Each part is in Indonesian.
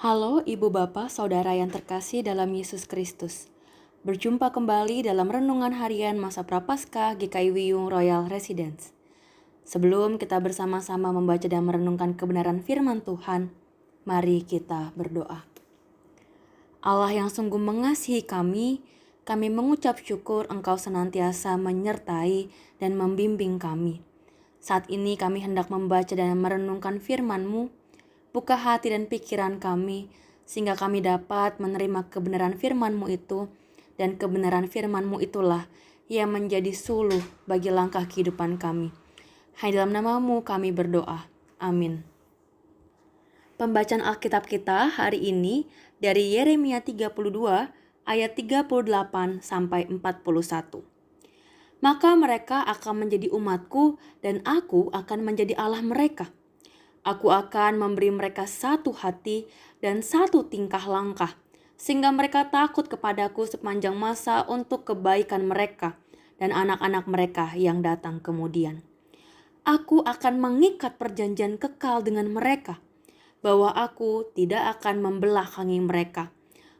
Halo Ibu Bapak Saudara yang terkasih dalam Yesus Kristus. Berjumpa kembali dalam Renungan Harian Masa Prapaskah GKI Wiyung Royal Residence. Sebelum kita bersama-sama membaca dan merenungkan kebenaran firman Tuhan, mari kita berdoa. Allah yang sungguh mengasihi kami mengucap syukur Engkau senantiasa menyertai dan membimbing kami. Saat ini kami hendak membaca dan merenungkan firman-Mu. Buka hati dan pikiran kami, sehingga kami dapat menerima kebenaran firman-Mu itu, dan kebenaran firman-Mu itulah yang menjadi suluh bagi langkah kehidupan kami. Hanya dalam nama-Mu kami berdoa. Amin. Pembacaan Alkitab kita hari ini dari Yeremia 32 ayat 38 sampai 41. Maka mereka akan menjadi umatku dan aku akan menjadi Allah mereka. Aku akan memberi mereka satu hati dan satu tingkah langkah, sehingga mereka takut kepadaku sepanjang masa untuk kebaikan mereka dan anak-anak mereka yang datang kemudian. Aku akan mengikat perjanjian kekal dengan mereka, bahwa aku tidak akan membelakangi mereka,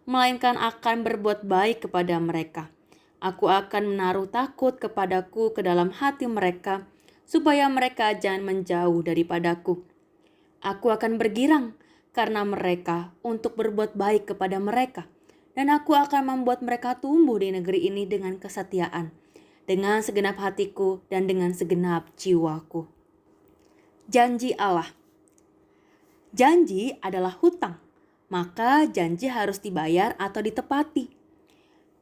melainkan akan berbuat baik kepada mereka. Aku akan menaruh takut kepadaku ke dalam hati mereka, supaya mereka jangan menjauh daripadaku. Aku akan bergirang karena mereka untuk berbuat baik kepada mereka. Dan aku akan membuat mereka tumbuh di negeri ini dengan kesetiaan, dengan segenap hatiku dan dengan segenap jiwaku. Janji Allah. Janji adalah hutang, maka janji harus dibayar atau ditepati.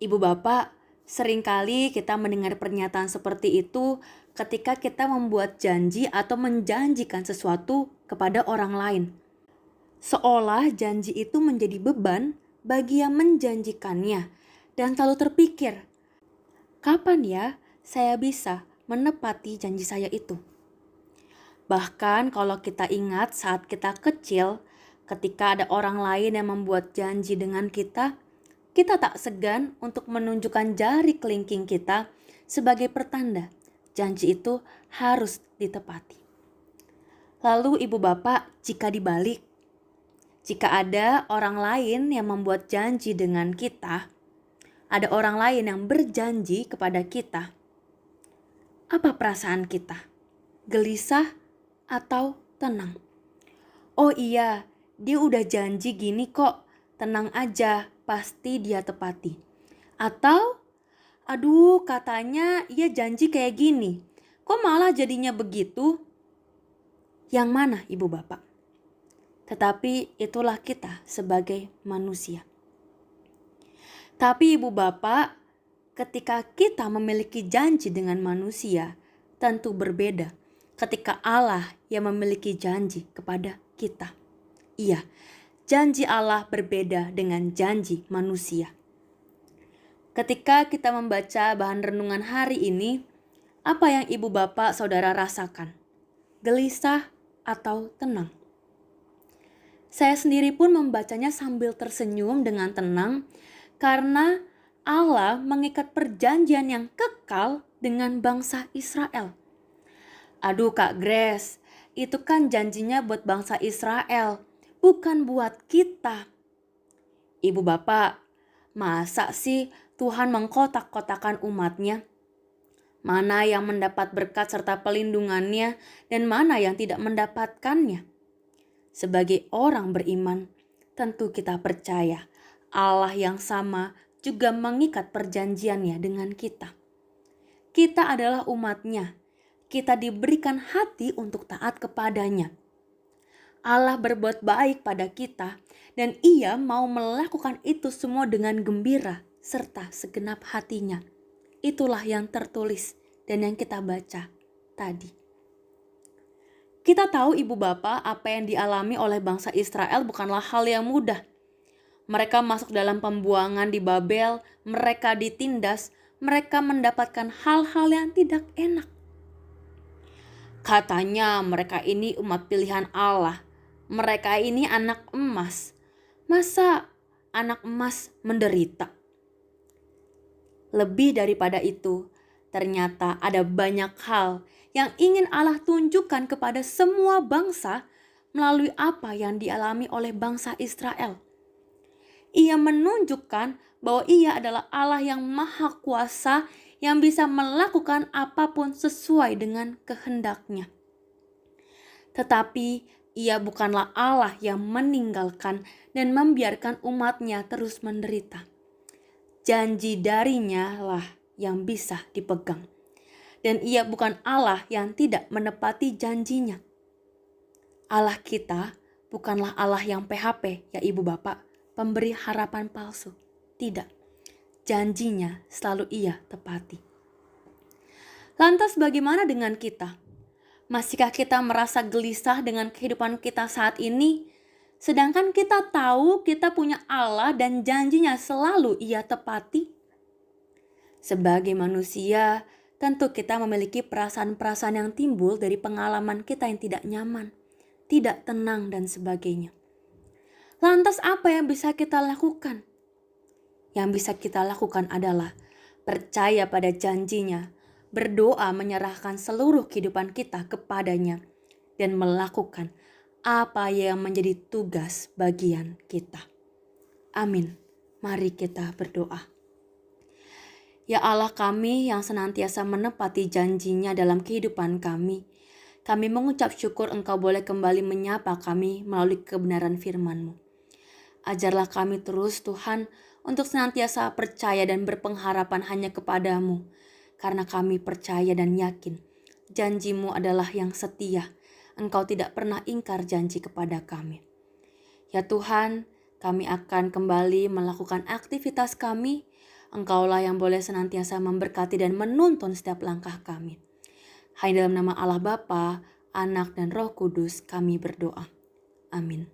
Ibu bapak, seringkali kita mendengar pernyataan seperti itu ketika kita membuat janji atau menjanjikan sesuatu kepada orang lain. Seolah janji itu menjadi beban bagi yang menjanjikannya dan selalu terpikir, kapan ya saya bisa menepati janji saya itu? Bahkan kalau kita ingat saat kita kecil, ketika ada orang lain yang membuat janji dengan kita tak segan untuk menunjukkan jari kelingking kita sebagai pertanda janji itu harus ditepati. Lalu ibu bapak, jika dibalik, jika ada orang lain yang membuat janji dengan kita, ada orang lain yang berjanji kepada kita, apa perasaan kita? Gelisah atau tenang? Oh iya, dia udah janji gini kok, tenang aja, pasti dia tepati. Atau, aduh katanya ia janji kayak gini, kok malah jadinya begitu? Yang mana ibu bapak? Tetapi itulah kita sebagai manusia. Tapi ibu bapak, ketika kita memiliki janji dengan manusia, tentu berbeda ketika Allah yang memiliki janji kepada kita. Iya, janji Allah berbeda dengan janji manusia. Ketika kita membaca bahan renungan hari ini, apa yang ibu bapak saudara rasakan? Gelisah atau tenang? Saya sendiri pun membacanya sambil tersenyum dengan tenang karena Allah mengikat perjanjian yang kekal dengan bangsa Israel. Aduh Kak Grace, itu kan janjinya buat bangsa Israel, bukan buat kita. Ibu bapak, masa sih Tuhan mengkotak-kotakan umatnya? Mana yang mendapat berkat serta pelindungannya dan mana yang tidak mendapatkannya? Sebagai orang beriman, tentu kita percaya Allah yang sama juga mengikat perjanjiannya dengan kita. Kita adalah umatnya. Kita diberikan hati untuk taat kepadanya. Allah berbuat baik pada kita dan Ia mau melakukan itu semua dengan gembira serta segenap hatinya. Itulah yang tertulis dan yang kita baca tadi. Kita tahu ibu bapak apa yang dialami oleh bangsa Israel bukanlah hal yang mudah. Mereka masuk dalam pembuangan di Babel, mereka ditindas, mereka mendapatkan hal-hal yang tidak enak. Katanya mereka ini umat pilihan Allah, mereka ini anak emas. Masa anak emas menderita? Lebih daripada itu, ternyata ada banyak hal yang ingin Allah tunjukkan kepada semua bangsa melalui apa yang dialami oleh bangsa Israel. Ia menunjukkan bahwa Ia adalah Allah yang maha kuasa yang bisa melakukan apapun sesuai dengan kehendak-Nya. Tetapi Ia bukanlah Allah yang meninggalkan dan membiarkan umat-Nya terus menderita. Janji dari-Nya lah yang bisa dipegang. Dan Ia bukan Allah yang tidak menepati janji-Nya. Allah kita bukanlah Allah yang PHP, ya Ibu Bapak, pemberi harapan palsu. Tidak, janjinya selalu Ia tepati. Lantas bagaimana dengan kita? Masihkah kita merasa gelisah dengan kehidupan kita saat ini? Sedangkan kita tahu kita punya Allah dan janjinya selalu Ia tepati. Sebagai manusia, tentu kita memiliki perasaan-perasaan yang timbul dari pengalaman kita yang tidak nyaman, tidak tenang dan sebagainya. Lantas apa yang bisa kita lakukan? Yang bisa kita lakukan adalah percaya pada janjinya, berdoa menyerahkan seluruh kehidupan kita kepadanya, dan melakukan apa yang menjadi tugas bagian kita. Amin. Mari kita berdoa. Ya Allah kami yang senantiasa menepati janjinya dalam kehidupan kami, kami mengucap syukur Engkau boleh kembali menyapa kami melalui kebenaran firman-Mu. Ajarlah kami terus Tuhan untuk senantiasa percaya dan berpengharapan hanya kepada-Mu. Karena kami percaya dan yakin janji-Mu adalah yang setia. Engkau tidak pernah ingkar janji kepada kami. Ya Tuhan, kami akan kembali melakukan aktivitas kami. Engkaulah yang boleh senantiasa memberkati dan menuntun setiap langkah kami. Hanya dalam nama Allah Bapa, Anak dan Roh Kudus kami berdoa. Amin.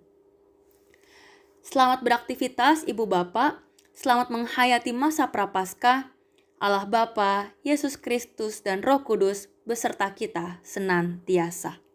Selamat beraktivitas Ibu Bapak. Selamat menghayati masa Prapaskah. Allah Bapa, Yesus Kristus dan Roh Kudus beserta kita senantiasa.